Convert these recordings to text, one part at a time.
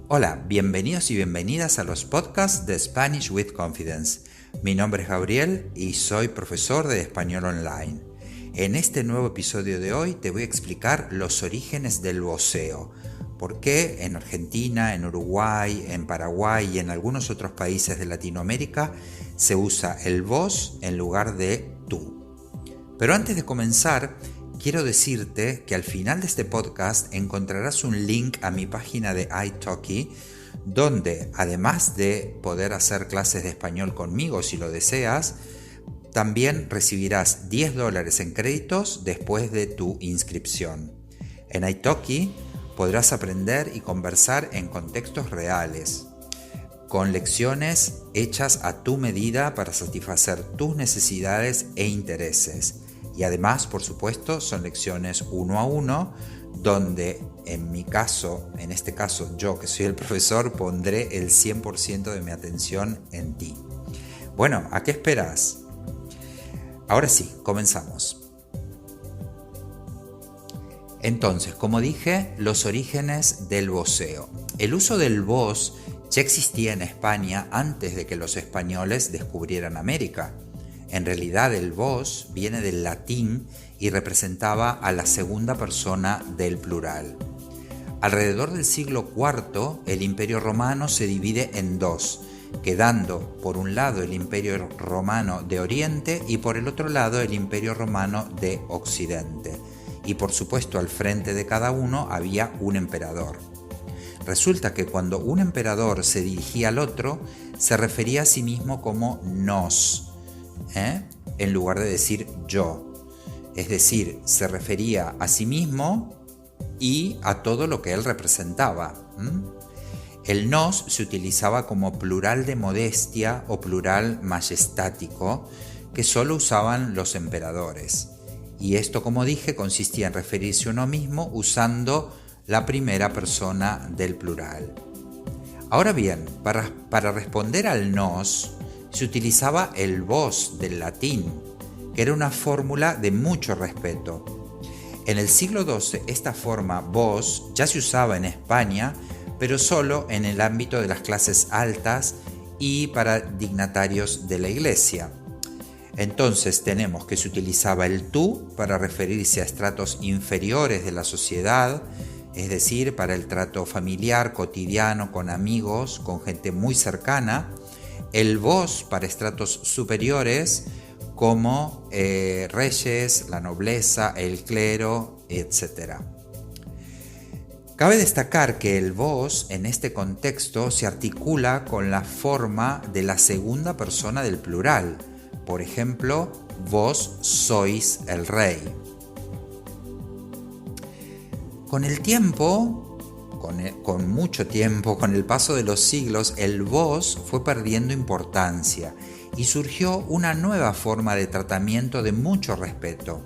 Hola, bienvenidos y bienvenidas a los podcasts de Spanish with Confidence. Mi nombre es Gabriel y soy profesor de español online. En este nuevo episodio de hoy te voy a explicar los orígenes del voseo. Por qué en Argentina, en Uruguay, en Paraguay y en algunos otros países de Latinoamérica se usa el vos en lugar de tú. Pero antes de comenzar, quiero decirte que al final de este podcast encontrarás un link a mi página de italki, donde además de poder hacer clases de español conmigo si lo deseas, también recibirás $10 en créditos después de tu inscripción. En italki podrás aprender y conversar en contextos reales, con lecciones hechas a tu medida para satisfacer tus necesidades e intereses. Y además, por supuesto, son lecciones 1 a 1, donde en este caso yo que soy el profesor, pondré el 100% de mi atención en ti. Bueno, ¿a qué esperas? Ahora sí, comenzamos. Entonces, como dije, los orígenes del voseo. El uso del vos ya existía en España antes de que los españoles descubrieran América. En realidad el vos viene del latín y representaba a la segunda persona del plural. Alrededor del siglo IV, el Imperio Romano se divide en dos, quedando por un lado el Imperio Romano de Oriente y por el otro lado el Imperio Romano de Occidente. Y por supuesto al frente de cada uno había un emperador. Resulta que cuando un emperador se dirigía al otro, se refería a sí mismo como nos, en lugar de decir yo. Es decir, se refería a sí mismo y a todo lo que él representaba. El nos se utilizaba como plural de modestia o plural majestático que solo usaban los emperadores. Y esto, como dije, consistía en referirse a uno mismo usando la primera persona del plural. Ahora bien, para responder al nos, se utilizaba el vos del latín, que era una fórmula de mucho respeto. En el siglo XII esta forma vos ya se usaba en España, pero solo en el ámbito de las clases altas y para dignatarios de la iglesia. Entonces tenemos que se utilizaba el tú para referirse a estratos inferiores de la sociedad, es decir, para el trato familiar, cotidiano, con amigos, con gente muy cercana. El vos para estratos superiores como reyes, la nobleza, el clero, etc. Cabe destacar que el vos en este contexto se articula con la forma de la segunda persona del plural. Por ejemplo, vos sois el rey. Con el tiempo, con mucho tiempo, con el paso de los siglos, el vos fue perdiendo importancia y surgió una nueva forma de tratamiento de mucho respeto.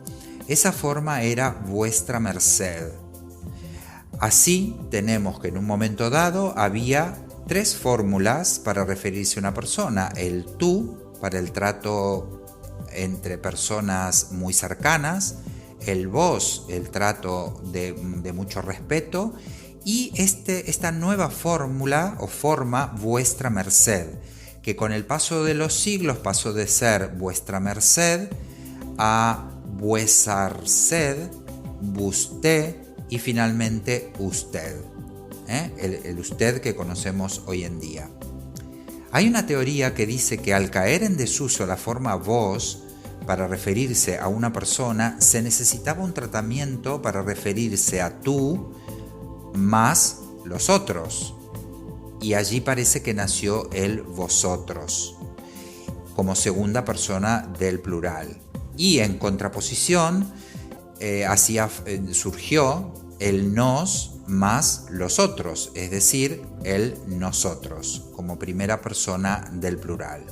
Esa forma era vuestra merced. Así tenemos que en un momento dado había 3 fórmulas para referirse a una persona: el tú para el trato entre personas muy cercanas, el vos, el trato de mucho respeto, y esta nueva fórmula o forma vuestra merced, que con el paso de los siglos pasó de ser vuestra merced a vuesarced, busté y finalmente usted, el usted que conocemos hoy en día. Hay una teoría que dice que al caer en desuso la forma vos para referirse a una persona, se necesitaba un tratamiento para referirse a tú más los otros. Y allí parece que nació el vosotros, como segunda persona del plural. Y en contraposición, surgió el nos más los otros, es decir, el nosotros, como primera persona del plural.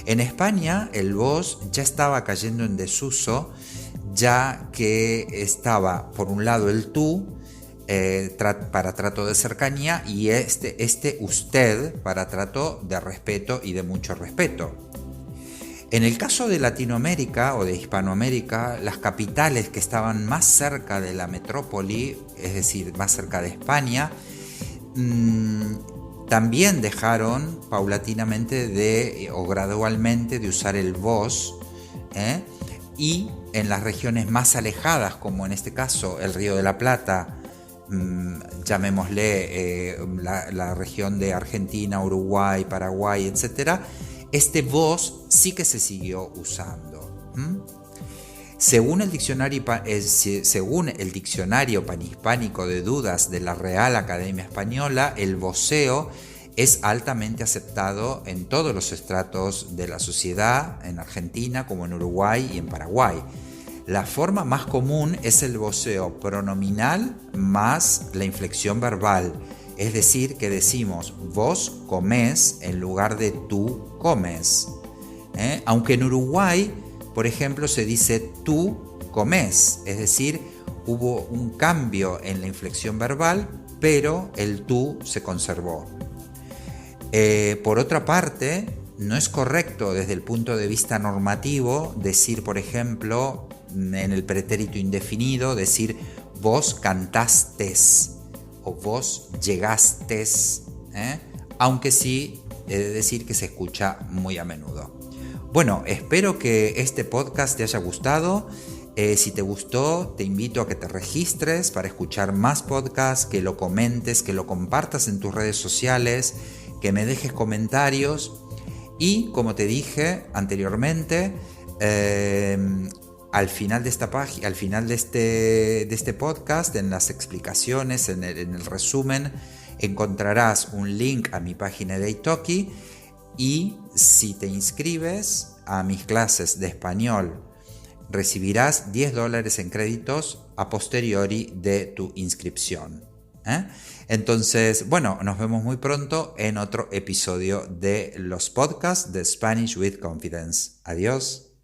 En España el vos ya estaba cayendo en desuso, ya que estaba por un lado el tú para trato de cercanía y este usted para trato de respeto y de mucho respeto. En el caso de Latinoamérica o de Hispanoamérica, las capitales que estaban más cerca de la metrópoli, es decir, más cerca de España, también dejaron paulatinamente o gradualmente de usar el vos, y en las regiones más alejadas, como en este caso el Río de la Plata, llamémosle la región de Argentina, Uruguay, Paraguay, etc., este vos sí que se siguió usando. Según el diccionario panhispánico de dudas de la Real Academia Española, el voceo es altamente aceptado en todos los estratos de la sociedad, en Argentina como en Uruguay y en Paraguay. La forma más común es el voceo pronominal más la inflexión verbal, es decir, que decimos vos comés en lugar de tú comes. Aunque en Uruguay, por ejemplo, se dice tú comés, es decir, hubo un cambio en la inflexión verbal, pero el tú se conservó. Por otra parte, no es correcto desde el punto de vista normativo decir, por ejemplo, en el pretérito indefinido, decir vos cantastes o vos llegastes, aunque sí he de decir que se escucha muy a menudo. Bueno, espero que este podcast te haya gustado. Si te gustó, te invito a que te registres para escuchar más podcasts, que lo comentes, que lo compartas en tus redes sociales, que me dejes comentarios y, como te dije anteriormente, al final de esta página, al final de este podcast, en las explicaciones, en el resumen, encontrarás un link a mi página de Italki, y si te inscribes a mis clases de español recibirás $10 en créditos a posteriori de tu inscripción. Entonces, bueno, nos vemos muy pronto en otro episodio de los podcasts de Spanish with Confidence. Adiós.